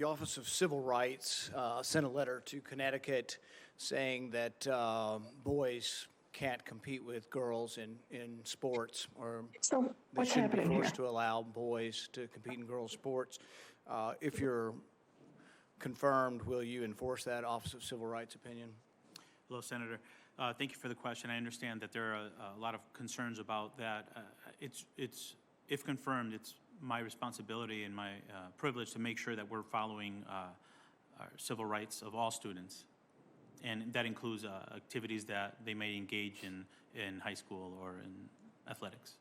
The Office of Civil Rights sent a letter to Connecticut saying that boys can't compete with girls in sports, or So they what's shouldn't be happening here? forced to allow boys to compete in girls' sports. If you're confirmed, will you enforce that Office of Civil Rights opinion? Hello, Senator. Thank you for the question. I understand that there are a lot of concerns about that. If confirmed, it's my responsibility and my privilege to make sure that we're following our civil rights of all students. And that includes activities that they may engage in high school or in athletics.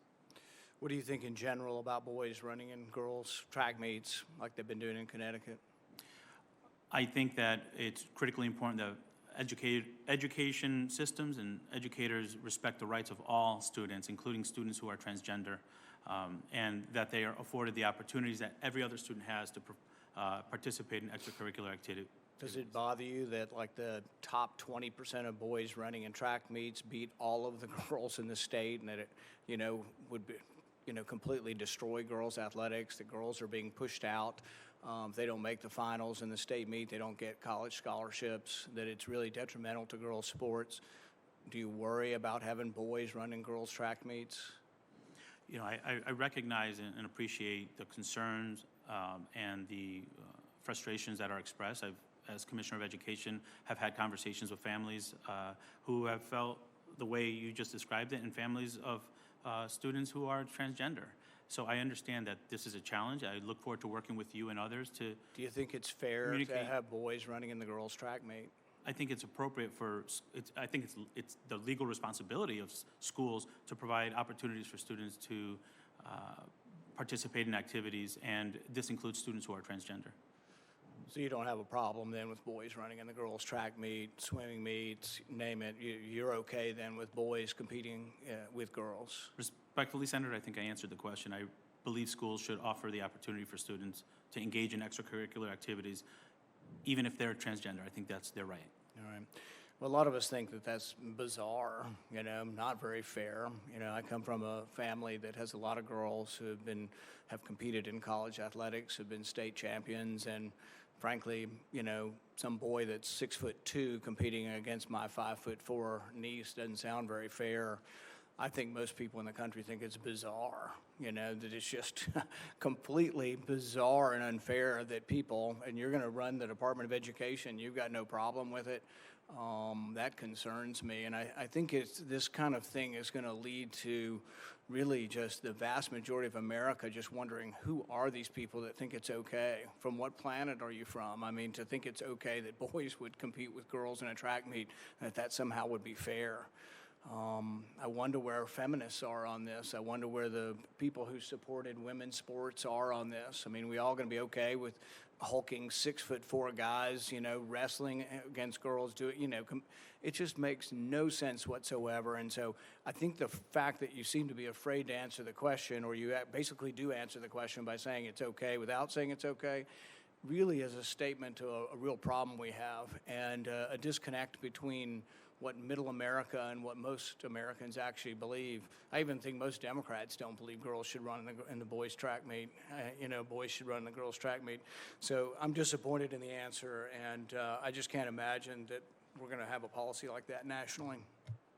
What do you think in general about boys running in girls' track meets like they've been doing in Connecticut? I think that it's critically important that education systems and educators respect the rights of all students, including students who are transgender, and that they are afforded the opportunities that every other student has to participate in extracurricular activity. Does it bother you that like the top 20% of boys running in track meets beat all of the girls in the state, and that it, would be, completely destroy girls' athletics? The girls are being pushed out. If they don't make the finals in the state meet, they don't get college scholarships, that it's really detrimental to girls' sports. Do you worry about having boys running girls' track meets? I recognize and appreciate the concerns and the frustrations that are expressed. As Commissioner of Education, have had conversations with families who have felt the way you just described it, and families of students who are transgender. So I understand that this is a challenge. I look forward to working with you and others to. Do you think it's fair to have boys running in the girls' track meet? I think it's appropriate I think it's the legal responsibility of schools to provide opportunities for students to participate in activities, and this includes students who are transgender. So you don't have a problem then with boys running in the girls' track meet, swimming meets, name it. You're okay then with boys competing with girls? Respectfully, Senator, I think I answered the question. I believe schools should offer the opportunity for students to engage in extracurricular activities, even if they're transgender. I think that's their right. All right. Well, a lot of us think that that's bizarre, not very fair. I come from a family that has a lot of girls who have competed in college athletics, have been state champions, and frankly, some boy that's 6'2" competing against my 5'4" niece doesn't sound very fair. I think most people in the country think it's bizarre, that it's just completely bizarre and unfair that people, and you're going to run the Department of Education, you've got no problem with it. That concerns me, and I think this kind of thing is going to lead to really just the vast majority of America just wondering, who are these people that think it's okay? From what planet are you from? I mean, to think it's okay that boys would compete with girls in a track meet, that somehow would be fair. I wonder where feminists are on this. I wonder where the people who supported women's sports are on this. I mean, we all going to be okay with hulking 6'4" guys, wrestling against girls? It just makes no sense whatsoever. And so I think the fact that you seem to be afraid to answer the question, or you basically do answer the question by saying it's okay without saying it's okay, really is a statement to a real problem we have, and a disconnect between what middle America and what most Americans actually believe. I even think most Democrats don't believe girls should run in the boys' track meet. Boys should run in the girls' track meet. So I'm disappointed in the answer, and I just can't imagine that we're going to have a policy like that nationally.